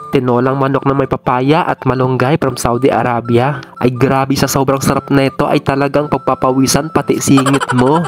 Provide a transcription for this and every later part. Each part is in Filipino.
Tinolang manok na may papaya at malunggay from Saudi Arabia. Ay grabe, sa sobrang sarap nito ay talagang pagpapawisan pati singit mo.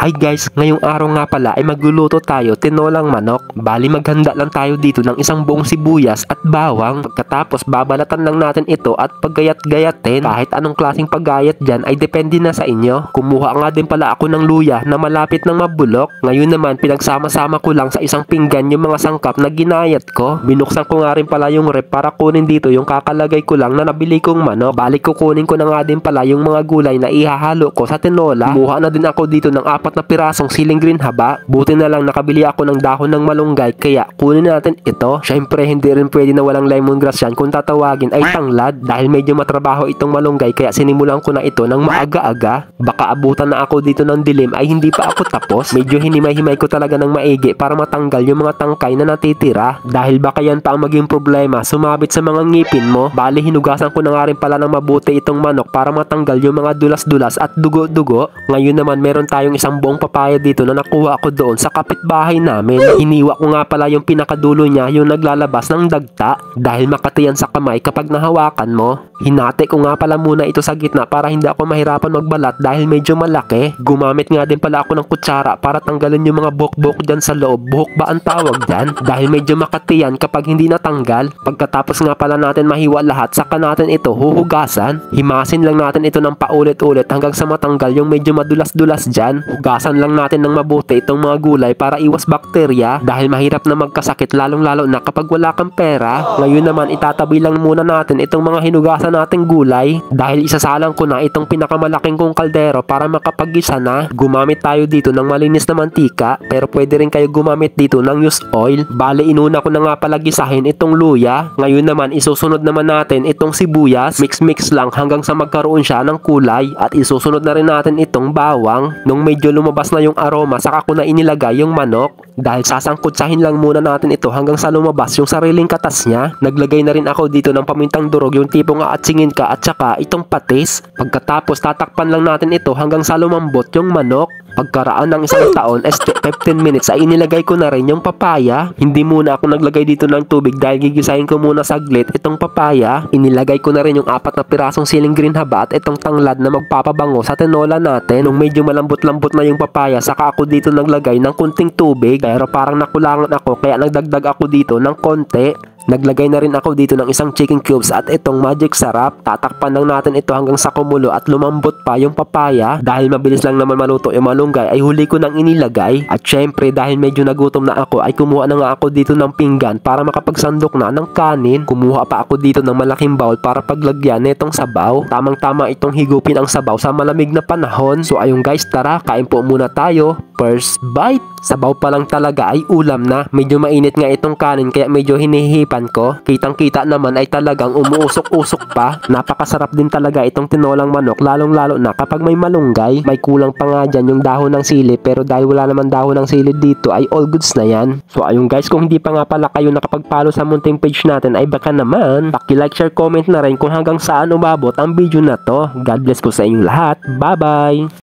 Hi guys, ngayong araw nga pala ay magluluto tayo tinolang manok. Bali maghanda lang tayo dito ng isang buong sibuyas at bawang. Pagkatapos babalatan lang natin ito at paggayat-gayatin. Kahit anong klaseng paggayat dyan ay depende na sa inyo. Kumuha nga din pala ako ng luya na malapit ng mabulok. Ngayon naman pinagsama-sama ko lang sa isang pinggan yung mga sangkap na ginayat ko. Binuksan ko nga rin pala yung rep para kunin dito yung kakalagay ko lang na nabili kong manok. Bali kukunin ko na nga din pala yung mga gulay na ihahalo ko sa tinola. Kumuha na din ako dito ng 4 na pirasong siling green haba. Buti na lang nakabili ako ng dahon ng malunggay kaya kunin natin ito. Syempre hindi rin pwede na walang lemongrass yan, kung tatawagin ay tanglad. Dahil medyo matrabaho itong malunggay kaya sinimulan ko na ito ng maaga-aga. Baka abutan na ako dito ng dilim ay hindi pa ako tapos. Medyo hinimay-himay ko talaga ng maigi para matanggal yung mga tangkay na natitira. Dahil baka yan pa ang maging problema, sumabit sa mga ngipin mo. Bali hinugasan ko na nga rin pala ng mabuti itong manok para matanggal yung mga dulas-dulas at dugo-dugo. Ngayon naman meron tayong isang buong papaya dito na nakuha ko doon sa kapitbahay namin. Hiniwa ko nga pala yung pinakadulo niya, yung naglalabas ng dagta, dahil makati yan sa kamay kapag nahawakan mo. Hinati ko nga pala muna ito sa gitna para hindi ako mahirapan magbalat dahil medyo malaki. Gumamit nga din pala ako ng kutsara para tanggalin yung mga buhok-buhok dyan sa loob. Buhok ba ang tawag dyan? Dahil medyo makati yan kapag hindi natanggal. Pagkatapos nga pala natin mahiwa lahat, saka natin ito huhugasan. Himasin lang natin ito ng paulit-ulit hanggang sa matanggal yung medyo madulas-dulas dyan. Hugasan lang natin ng mabuti itong mga gulay para iwas bakterya dahil mahirap na magkasakit lalong-lalo na kapag wala kang pera. Ngayon naman itatabi lang muna natin itong mga hinugasan nating gulay dahil isasalang ko na itong pinakamalaking kong kaldero para makapag-isa na. Gumamit tayo dito ng malinis na mantika pero pwede rin kayo gumamit dito ng used oil. Bale inuna ko na nga pala gisahin itong luya. Ngayon naman isusunod naman natin itong sibuyas. Mix-mix lang hanggang sa magkaroon siya ng kulay at isusunod na rin natin itong bawang. Nung medyo lumabas na yung aroma, saka ko na inilagay yung manok. Dahil sasangkutsahin lang muna natin ito hanggang sa lumabas yung sariling katas niya. Naglagay na rin ako dito ng pamintang durog, yung tipong aatsingin ka, at saka itong patis. Pagkatapos tatakpan lang natin ito hanggang sa lumambot yung manok. Pagkaraan ng isang taon, 15 minutes ay inilagay ko na rin yung papaya. Hindi muna ako naglagay dito ng tubig dahil gigisahin ko muna saglit itong papaya. Inilagay ko na rin yung 4 na pirasong siling green haba at itong tanglad na magpapabango sa tinola natin. Nung medyo malambot-lambot na yung papaya, saka ako dito naglagay ng kunting tubig. Pero parang nakulangan ako kaya nagdagdag ako dito ng konti. Naglagay na rin ako dito ng isang chicken cubes at itong magic sarap. Tatakpan lang natin ito hanggang sa kumulo at lumambot pa yung papaya. Dahil mabilis lang naman maluto yung malunggay ay huli ko nang inilagay. At syempre dahil medyo nagutom na ako ay kumuha na nga ako dito ng pinggan para makapagsandok na ng kanin. Kumuha pa ako dito ng malaking bowl para paglagyan nitong sabaw. Tamang-tama itong higupin ang sabaw sa malamig na panahon. So ayun guys, tara kain po muna tayo. First bite. Sabaw pa lang talaga ay ulam na. Medyo mainit nga itong kanin kaya medyo hinihipan ko. Kitang-kita naman ay talagang umuusok-usok pa. Napakasarap din talaga itong tinolang manok, lalong-lalo na kapag may malunggay. May kulang pa nga dyan yung dahon ng sili, pero dahil wala naman dahon ng sili dito ay all goods na yan. So ayun guys, kung hindi pa nga pala kayo nakapag-follow sa munting page natin ay baka naman paki-like, share, comment na rin kung hanggang saan umabot ang video na to. God bless po sa inyong lahat. Bye bye!